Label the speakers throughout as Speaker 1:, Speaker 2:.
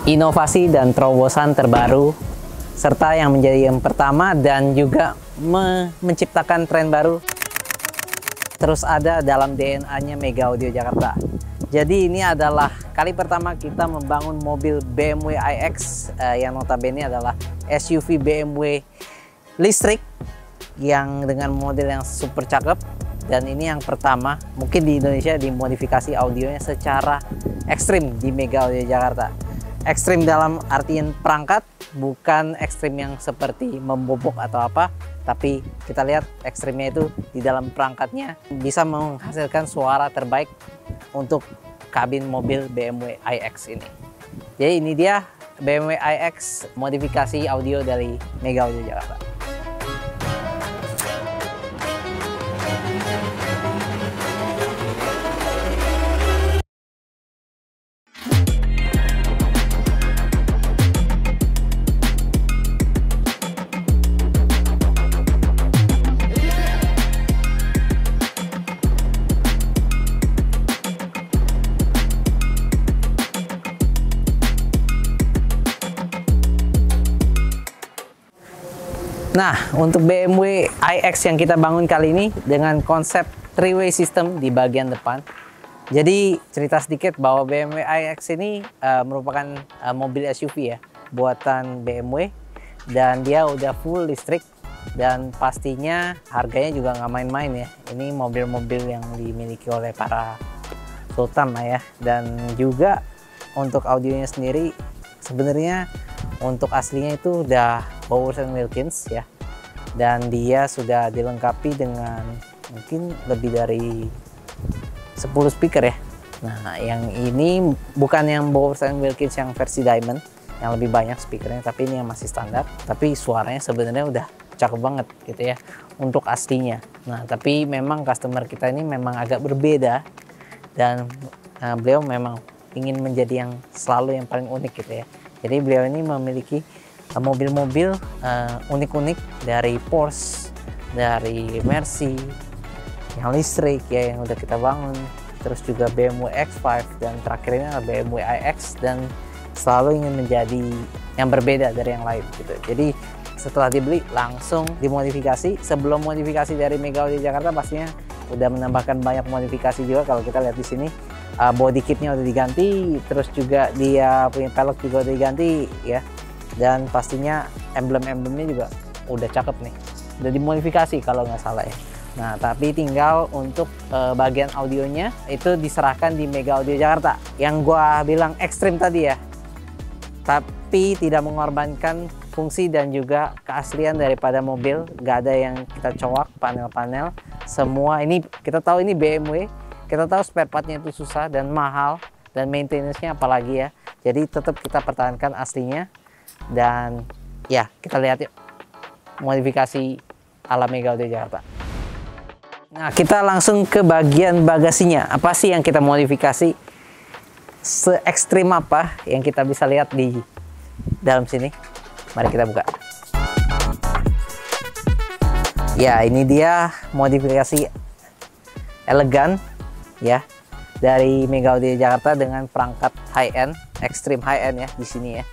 Speaker 1: inovasi dan terobosan terbaru, serta yang menjadi yang pertama dan juga menciptakan tren baru terus ada dalam DNA-nya Mega Audio Jakarta. Jadi ini adalah kali pertama kita membangun mobil BMW iX yang notabene adalah SUV BMW listrik yang dengan model yang super cakep, dan ini yang pertama mungkin di Indonesia dimodifikasi audionya secara ekstrim di Mega Audio Jakarta. Ekstrim dalam artian perangkat, bukan ekstrim yang seperti membobok atau apa, tapi kita lihat ekstrimnya itu di dalam perangkatnya bisa menghasilkan suara terbaik untuk kabin mobil BMW iX ini. Jadi ini dia BMW iX modifikasi audio dari Mega Audio Jakarta. Nah, untuk BMW iX yang kita bangun kali ini dengan konsep three-way system di bagian depan. Jadi cerita sedikit bahwa BMW iX ini merupakan mobil SUV ya, buatan BMW, dan dia udah full listrik dan pastinya harganya juga nggak main-main ya. Ini mobil-mobil yang dimiliki oleh para sultan lah ya. Dan juga untuk audionya sendiri sebenarnya untuk aslinya itu udah Bowers & Wilkins ya, dan dia sudah dilengkapi dengan mungkin lebih dari 10 speaker ya. Nah, yang ini bukan yang Bowers & Wilkins yang versi Diamond yang lebih banyak speakernya, tapi ini yang masih standar, tapi suaranya sebenarnya udah cakep banget gitu ya untuk aslinya. Nah, tapi memang customer kita ini memang agak berbeda, dan beliau memang ingin menjadi yang selalu yang paling unik gitu ya. Jadi beliau ini memiliki mobil-mobil unik-unik dari Porsche, dari Mercy yang listrik ya yang udah kita bangun, terus juga BMW X5, dan terakhir ini adalah BMW iX, dan selalu ingin menjadi yang berbeda dari yang lain gitu. Jadi setelah dibeli langsung dimodifikasi. Sebelum modifikasi dari Mega Audio Jakarta pastinya udah menambahkan banyak modifikasi juga. Kalau kita lihat di sini body kitnya udah diganti, terus juga dia punya pelek juga udah diganti ya, dan pastinya emblem-emblemnya juga udah cakep nih, udah dimodifikasi kalau nggak salah ya. Nah, tapi tinggal untuk bagian audionya itu diserahkan di Mega Audio Jakarta yang gua bilang ekstrim tadi ya, tapi tidak mengorbankan fungsi dan juga keaslian daripada mobil. Nggak ada yang kita coak panel-panel, semua ini kita tahu ini BMW. Kita tahu spare partnya itu susah dan mahal, dan maintenance-nya apalagi ya. Jadi tetap kita pertahankan aslinya, dan ya kita lihat yuk modifikasi ala Mega Audio Jakarta. Nah, kita langsung ke bagian bagasinya. Apa sih yang kita modifikasi? Se-ekstrim apa yang kita bisa lihat di dalam sini? Mari kita buka. Ya, ini dia modifikasi elegan ya dari Mega Audio Jakarta dengan perangkat high end, extreme high end ya di sini ya.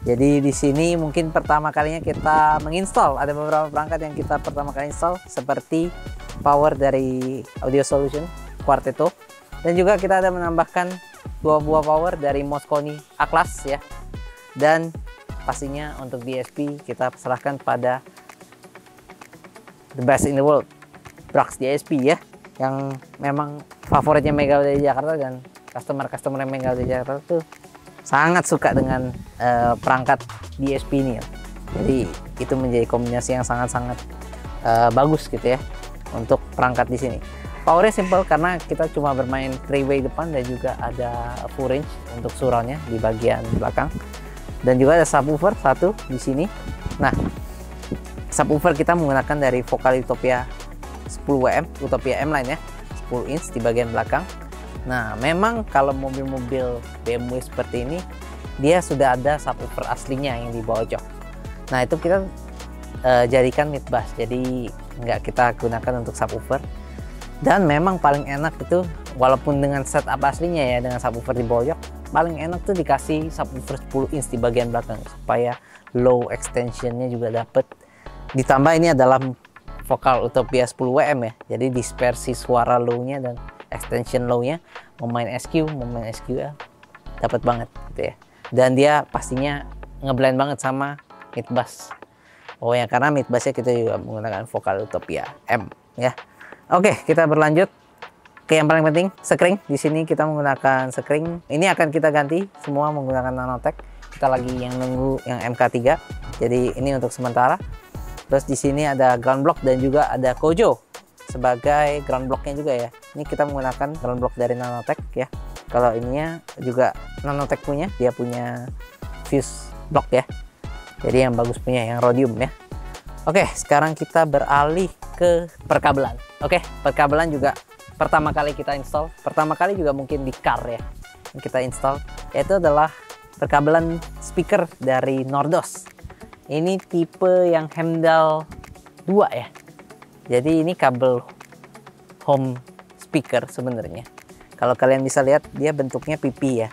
Speaker 1: Jadi di sini mungkin pertama kalinya kita menginstal, ada beberapa perangkat yang kita pertama kali install seperti power dari Audio Solution Quartetto, dan juga kita ada menambahkan 2 buah power dari Mosconi A-Class ya. Dan pastinya untuk DSP kita serahkan pada the best in the world, Brax DSP ya, yang memang favoritnya Mega Audio Jakarta, dan customer Mega Audio Jakarta tuh sangat suka dengan perangkat DSP ini ya. Jadi itu menjadi kombinasi yang sangat-sangat bagus gitu ya untuk perangkat di sini. Powernya simple karena kita cuma bermain 3-way depan, dan juga ada full range untuk surroundnya di bagian belakang, dan juga ada subwoofer satu di sini. Nah, subwoofer kita menggunakan dari Vocal Utopia 10WM, Utopia M line ya, 10 inch di bagian belakang. Nah, memang kalau mobil-mobil BMW seperti ini dia sudah ada subwoofer aslinya yang di bawah jok. Nah, itu kita jadikan mid bass, jadi nggak kita gunakan untuk subwoofer. Dan memang paling enak itu walaupun dengan setup aslinya ya, dengan subwoofer di bawah jok, paling enak tuh dikasih subwoofer 10 inch di bagian belakang supaya low extensionnya juga dapet. Ditambah ini adalah Vocal Utopia 10 WM ya, jadi dispersi suara low-nya dan extension low-nya mau main SQ, mau main SQL dapat banget gitu ya. Dan dia pastinya ngeblend banget sama mid bass. Oh ya, karena mid bassnya kita juga menggunakan Vocal Utopia M ya. Oke, kita berlanjut ke yang paling penting, sekring. Di sini kita menggunakan sekring. Ini akan kita ganti semua menggunakan Nanotech. Kita lagi yang nunggu yang MK3. Jadi ini untuk sementara. Terus di sini ada ground block dan juga ada Kojo sebagai ground blocknya juga ya. Ini kita menggunakan ground block dari Nanotech ya. Kalau ininya juga Nanotech punya, dia punya fuse block ya. Jadi yang bagus punya yang rhodium ya. Oke, sekarang kita beralih ke perkabelan. Oke, perkabelan juga pertama kali kita install. Pertama kali juga mungkin di car ya yang kita install, yaitu adalah perkabelan speaker dari Nordos. Ini tipe yang Hemdal 2 ya. Jadi ini kabel home speaker sebenarnya. Kalau kalian bisa lihat dia bentuknya pipi ya.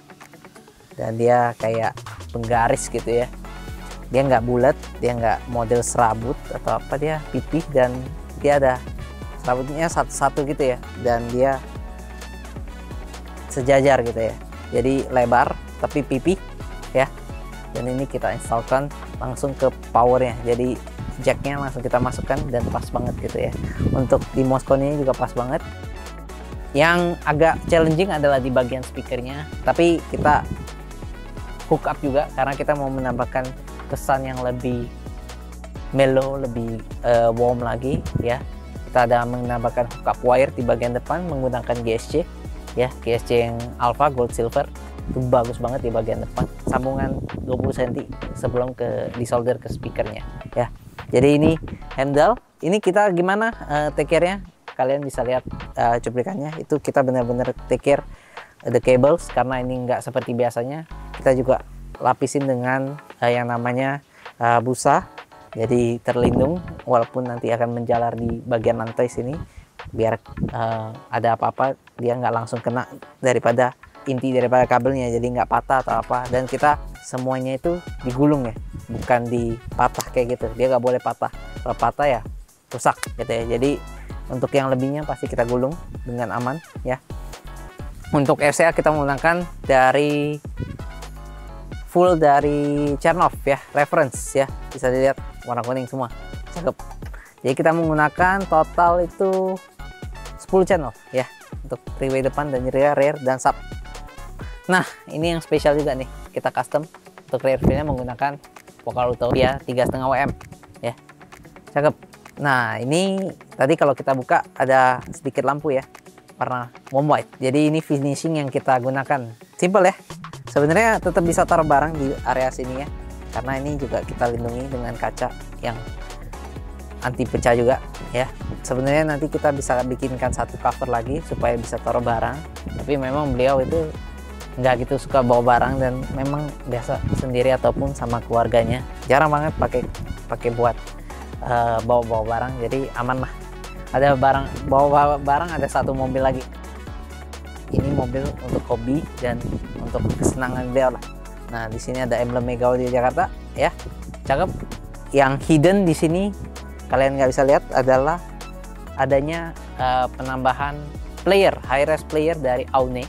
Speaker 1: Dan dia kayak penggaris gitu ya. Dia nggak bulat, dia nggak model serabut atau apa, dia pipi dan dia ada serabutnya satu-satu gitu ya. Dan dia sejajar gitu ya. Jadi lebar tapi pipi ya. Dan ini kita installkan langsung ke powernya, jadi jacknya langsung kita masukkan dan pas banget gitu ya. Untuk di Moscone juga pas banget. Yang agak challenging adalah di bagian speakernya, tapi kita hook up juga karena kita mau menambahkan kesan yang lebih mellow, lebih warm lagi ya. Kita ada menambahkan hook up wire di bagian depan menggunakan GSC ya, GSC yang Alpha Gold Silver. Itu bagus banget di bagian depan, sambungan 20 cm sebelum disolder ke speakernya ya. Jadi ini handle, ini kita gimana take care-nya, kalian bisa lihat cuplikannya. Itu kita benar-benar take care the cables karena ini nggak seperti biasanya. Kita juga lapisin dengan yang namanya busa, jadi terlindung walaupun nanti akan menjalar di bagian lantai sini, biar ada apa-apa dia nggak langsung kena daripada inti daripada kabelnya, jadi nggak patah atau apa. Dan kita semuanya itu digulung ya, bukan dipatah kayak gitu, dia nggak boleh patah. Kalau patah ya rusak gitu ya. Jadi untuk yang lebihnya pasti kita gulung dengan aman ya. Untuk RCA kita menggunakan full dari Chernoff ya, reference ya, bisa dilihat warna kuning semua, cakep. Jadi kita menggunakan total itu 10 channel ya, untuk three-way depan dan rear dan sub. Nah, ini yang spesial juga nih, kita custom untuk rear view-nya menggunakan Vocal Utopia 3,5 WM ya, cakep. Nah, ini tadi kalau kita buka ada sedikit lampu ya, warna warm white. Jadi ini finishing yang kita gunakan, simple ya. Sebenarnya tetap bisa taruh barang di area sini ya, karena ini juga kita lindungi dengan kaca yang anti pecah juga ya. Sebenarnya nanti kita bisa bikinkan satu cover lagi supaya bisa taruh barang, tapi memang beliau itu nggak gitu suka bawa barang dan memang biasa sendiri ataupun sama keluarganya, jarang banget pakai buat bawa barang, jadi aman lah. Ada barang, bawa barang ada satu mobil lagi. Ini mobil untuk hobi dan untuk kesenangan beliau lah. Nah, di sini ada emblem Mega Audio Jakarta ya, cakep. Yang hidden di sini kalian nggak bisa lihat adalah adanya penambahan player, high-res player dari Aune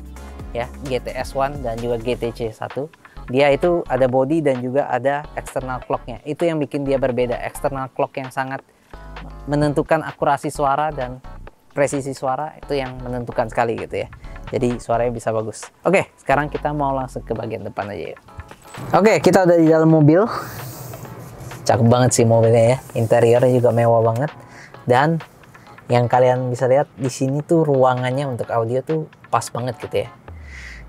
Speaker 1: ya, GTS1 dan juga GTC1. Dia itu ada body dan juga ada external clocknya. Itu yang bikin dia berbeda. External clock yang sangat menentukan akurasi suara dan presisi suara, itu yang menentukan sekali gitu ya. Jadi suaranya bisa bagus. Oke, sekarang kita mau langsung ke bagian depan aja ya. Oke, kita udah di dalam mobil. Cakep banget sih mobilnya ya. Interiornya juga mewah banget. Dan yang kalian bisa lihat di sini tuh ruangannya untuk audio tuh pas banget gitu ya.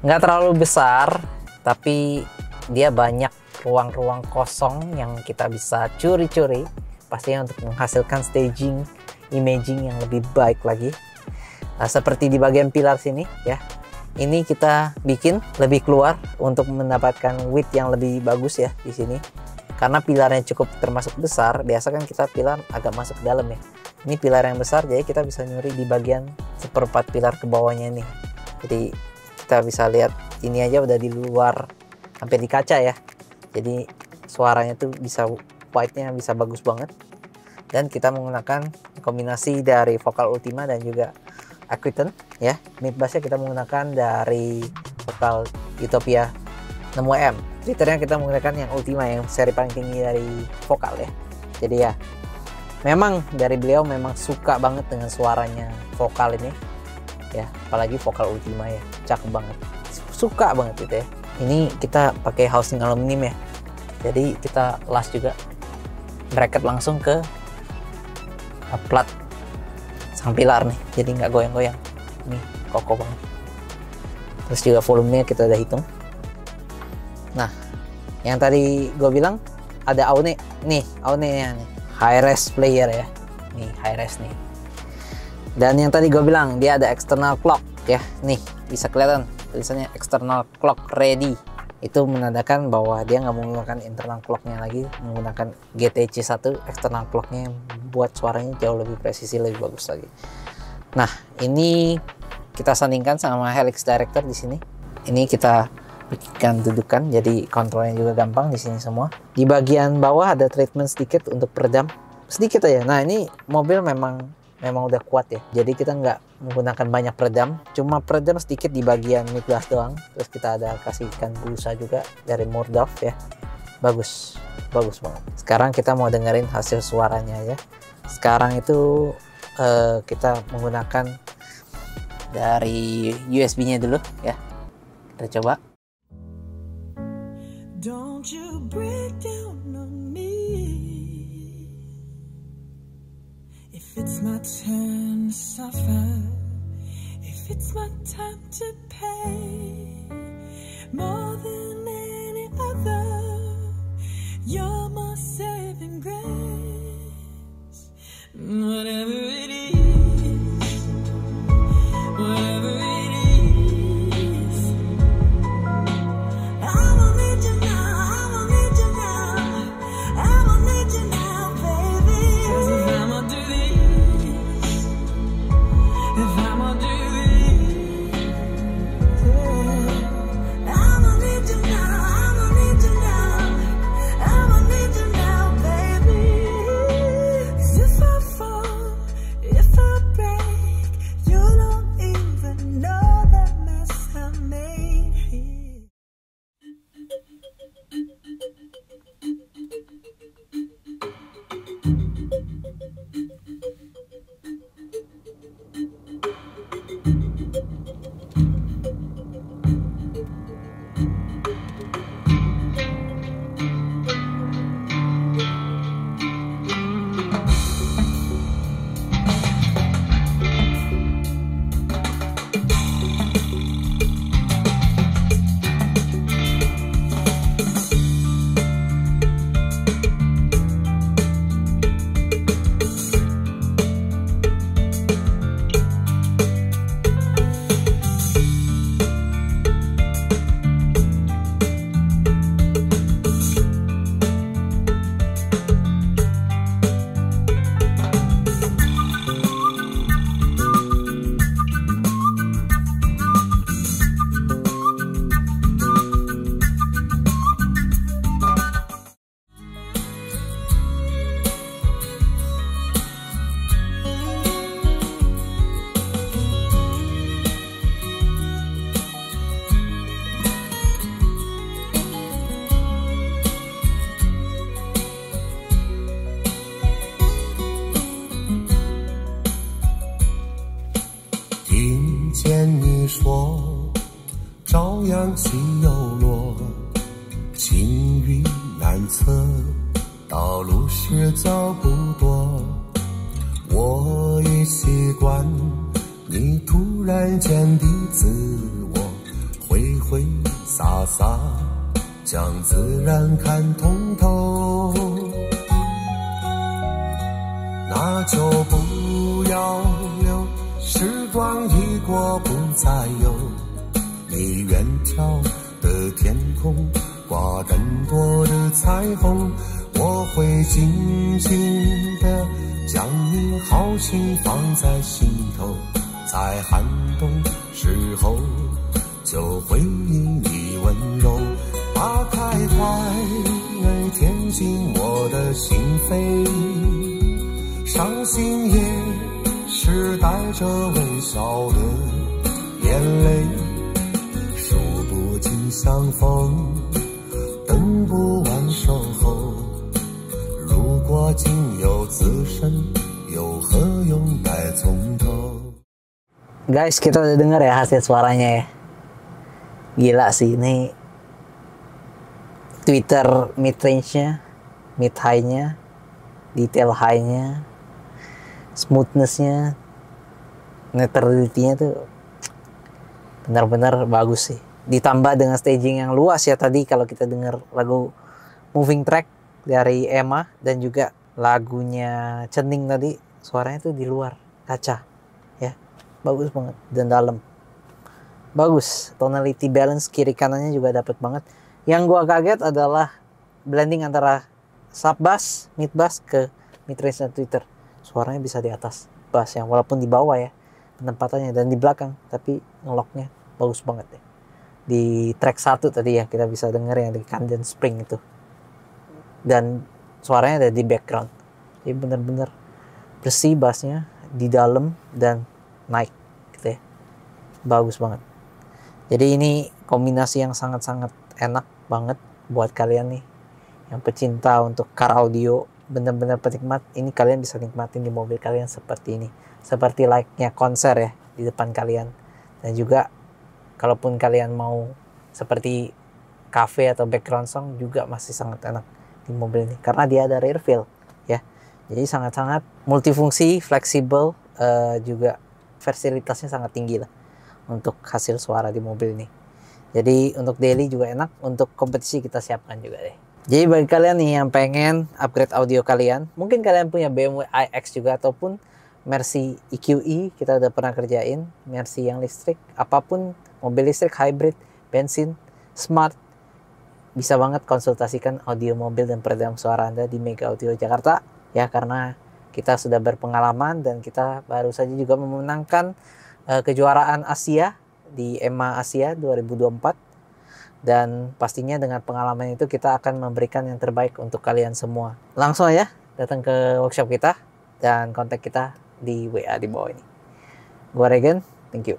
Speaker 1: Nggak terlalu besar, tapi dia banyak ruang-ruang kosong yang kita bisa curi-curi, pastinya untuk menghasilkan staging, imaging yang lebih baik lagi. Nah, seperti di bagian pilar sini ya, ini kita bikin lebih keluar untuk mendapatkan width yang lebih bagus ya di sini. Karena pilarnya cukup termasuk besar, biasa kan kita pilar agak masuk ke dalam ya. Ini pilar yang besar, jadi kita bisa nyuri di bagian seperempat pilar ke bawahnya ini. Jadi kita bisa lihat ini aja udah di luar hampir di kaca ya, jadi suaranya tuh bisa white-nya bisa bagus banget. Dan kita menggunakan kombinasi dari Vocal Ultima dan juga Aquitone ya. Mid bassnya kita menggunakan dari Vocal Utopia 6WM. Twitternya kita menggunakan yang Ultima, yang seri paling tinggi dari Vocal ya. Jadi ya memang dari beliau memang suka banget dengan suaranya Vocal ini ya, apalagi Vocal Ultima ya, cakep banget, suka banget gitu ya. Ini kita pakai housing aluminium ya, jadi kita las juga bracket langsung ke plat sang pilar nih, jadi nggak goyang-goyang, nih kokoh banget. Terus juga volumenya kita udah hitung. Nah, yang tadi gue bilang ada Aune nih, Aune-nya nih, high res player ya, nih high res nih. Dan yang tadi gue bilang dia ada external clock ya, nih bisa kelihatan tulisannya external clock ready. Itu menandakan bahwa dia nggak menggunakan internal clocknya lagi, menggunakan GTC1 external clocknya yang buat suaranya jauh lebih presisi, lebih bagus lagi. Nah, ini kita sandingkan sama Helix Director di sini. Ini kita bikinkan dudukan, jadi kontrolnya juga gampang di sini semua. Di bagian bawah ada treatment sedikit untuk peredam, sedikit aja. Nah, ini mobil memang udah kuat ya, jadi kita nggak menggunakan banyak peredam, cuma peredam sedikit di bagian mid bass doang. Terus kita ada kasihkan busa juga dari Murdov ya, bagus banget. Sekarang kita mau dengerin hasil suaranya ya. Sekarang itu kita menggunakan dari USB-nya dulu ya, kita coba. Don't you break down on me. If it's my turn to suffer, if it's my time to pay, more than any other, you're my saving grace. Whatever it is, whatever it is, I will need you now, I will need you now, I will need you now, baby. 'Cause if I'ma do this, if I'ma do this, I will need you now, I will need you now, I will need you now, baby. 'Cause if I fall, if I break, you don't even know the mess I made here.
Speaker 2: 进我的心扉，伤心也是带着微笑的眼泪，数不尽相逢，等不完守候。如果仅有此生，又何用再从头。
Speaker 1: Guys, kita udah dengar ya hasil suaranya ya. Gila sih ini. Twitter mid range-nya, mid high-nya, detail high-nya, smoothness-nya, neutrality-nya tuh benar-benar bagus sih. Ditambah dengan staging yang luas ya tadi kalau kita dengar lagu Moving Track dari Emma dan juga lagunya Cening tadi, suaranya tuh di luar kaca ya. Bagus banget dan dalam. Bagus, tonality balance kiri kanannya juga dapat banget. Yang gua kaget adalah blending antara sub bass, mid bass ke mid range dan Twitter. Suaranya bisa di atas bass yang walaupun di bawah ya penempatannya dan di belakang, tapi ngeloknya bagus banget ya. Di track 1 tadi ya kita bisa denger yang di Camden Spring itu. Dan suaranya ada di background. Jadi bener-bener bersih bassnya di dalam dan naik gitu ya. Bagus banget. Jadi ini kombinasi yang sangat-sangat enak banget buat kalian nih yang pecinta untuk car audio, bener-bener penikmat. Ini kalian bisa nikmatin di mobil kalian seperti ini, seperti like-nya konser ya di depan kalian. Dan juga kalaupun kalian mau seperti cafe atau background song juga masih sangat enak di mobil ini karena dia ada rear wheel ya. Jadi sangat-sangat multifungsi, fleksibel, juga versatilitasnya sangat tinggi lah untuk hasil suara di mobil ini. Jadi untuk daily juga enak, untuk kompetisi kita siapkan juga deh. Jadi bagi kalian nih yang pengen upgrade audio kalian, mungkin kalian punya BMW iX juga ataupun Mercy EQE, kita udah pernah kerjain, Mercy yang listrik, apapun mobil listrik, hybrid, bensin, smart, bisa banget konsultasikan audio mobil dan peredam suara Anda di Mega Audio Jakarta ya, karena kita sudah berpengalaman dan kita baru saja juga memenangkan kejuaraan Asia di EMA Asia 2024. Dan pastinya dengan pengalaman itu kita akan memberikan yang terbaik untuk kalian semua. Langsung aja datang ke workshop kita dan kontak kita di WA di bawah ini. Gua Regen, thank you.